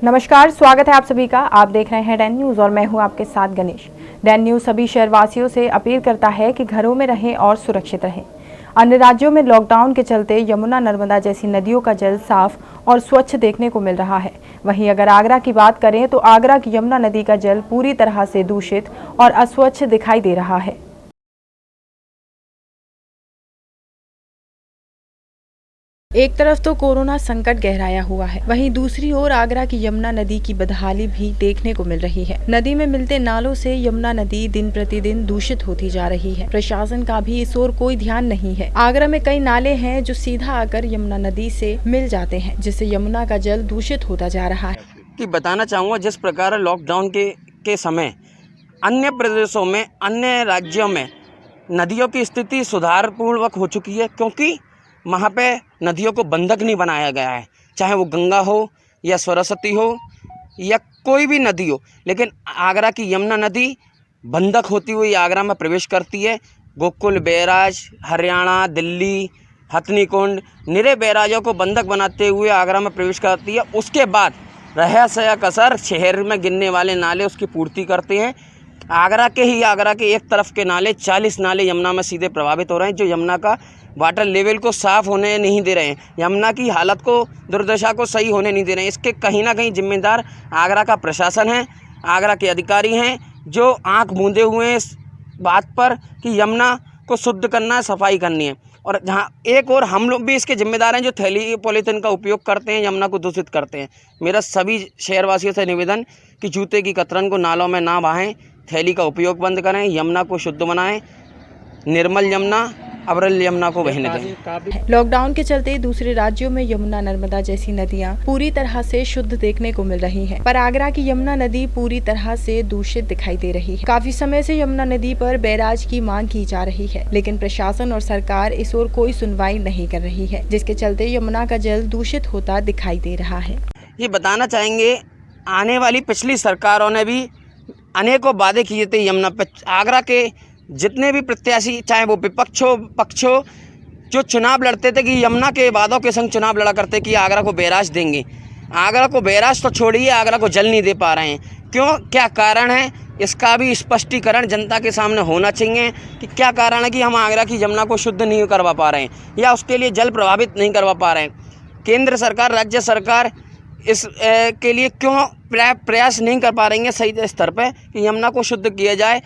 नमस्कार, स्वागत है आप सभी का। आप देख रहे हैं डैन न्यूज़ और मैं हूं आपके साथ गणेश। डैन न्यूज़ सभी शहरवासियों से अपील करता है कि घरों में रहें और सुरक्षित रहें। अन्य राज्यों में लॉकडाउन के चलते यमुना नर्मदा जैसी नदियों का जल साफ और स्वच्छ देखने को मिल रहा है। वहीं अगर आगरा की बात करें तो आगरा की यमुना नदी का जल पूरी तरह से दूषित और अस्वच्छ दिखाई दे रहा है। एक तरफ तो कोरोना संकट गहराया हुआ है, वहीं दूसरी ओर आगरा की यमुना नदी की बदहाली भी देखने को मिल रही है। नदी में मिलते नालों से यमुना नदी दिन प्रतिदिन दूषित होती जा रही है। प्रशासन का भी इस ओर कोई ध्यान नहीं है। आगरा में कई नाले हैं जो सीधा आकर यमुना नदी से मिल जाते हैं, जिससे यमुना का जल दूषित होता जा रहा है। कि बताना चाहूँगा, जिस प्रकार लॉकडाउन के समय अन्य प्रदेशों में, अन्य राज्यों में नदियों की स्थिति सुधारपूर्वक हो चुकी है, क्योंकि वहाँ पे नदियों को बंधक नहीं बनाया गया है। चाहे वो गंगा हो या सरस्वती हो या कोई भी नदी हो, लेकिन आगरा की यमुना नदी बंधक होती हुई आगरा में प्रवेश करती है। गोकुल बैराज, हरियाणा, दिल्ली, हथनी कुंड, निरे बैराजों को बंधक बनाते हुए आगरा में प्रवेश करती है। उसके बाद रहस्य कसर शहर में गिरने वाले नाले उसकी पूर्ति करते हैं। आगरा के एक तरफ के नाले 40 नाले यमुना में सीधे प्रभावित हो रहे हैं, जो यमुना का वाटर लेवल को साफ़ होने नहीं दे रहे हैं, यमुना की हालत को, दुर्दशा को सही होने नहीं दे रहे हैं। इसके कहीं ना कहीं जिम्मेदार आगरा का प्रशासन है, आगरा के अधिकारी हैं, जो आंख मूंदे हुए हैं इस बात पर कि यमुना को शुद्ध करना है, सफाई करनी है। और जहाँ एक और हम लोग भी इसके जिम्मेदार हैं, जो थैली पॉलीथीन का उपयोग करते हैं, यमुना को दूषित करते हैं। मेरा सभी शहरवासियों से निवेदन कि जूते की कतरन को नालों में ना बहाएं, थैली का उपयोग बंद करें, यमुना को शुद्ध बनाएं, निर्मल यमुना, अविरल यमुना को बहने दें। लॉकडाउन के चलते दूसरे राज्यों में यमुना नर्मदा जैसी नदियां पूरी तरह से शुद्ध देखने को मिल रही हैं, पर आगरा की यमुना नदी पूरी तरह से दूषित दिखाई दे रही है। काफी समय से यमुना नदी पर बैराज की मांग की जा रही है, लेकिन प्रशासन और सरकार इस ओर कोई सुनवाई नहीं कर रही है, जिसके चलते यमुना का जल दूषित होता दिखाई दे रहा है। ये बताना चाहेंगे, आने वाली पिछली सरकारों ने भी अनेकों वादे किए थे यमुना पर। आगरा के जितने भी प्रत्याशी, चाहे वो विपक्ष हो पक्ष हो, जो चुनाव लड़ते थे कि यमुना के वादों के संग चुनाव लड़ा करते कि आगरा को बैराज देंगे। आगरा को बैराज तो छोड़िए, आगरा को जल नहीं दे पा रहे हैं। क्यों, क्या कारण है, इसका भी स्पष्टीकरण जनता के सामने होना चाहिए कि क्या कारण है कि हम आगरा की यमुना को शुद्ध नहीं करवा पा रहे हैं या उसके लिए जल प्रभावित नहीं करवा पा रहे हैं। केंद्र सरकार, राज्य सरकार इस के लिए क्यों प्रयास नहीं कर पा रही है सही स्तर पे कि यमुना को शुद्ध किया जाए,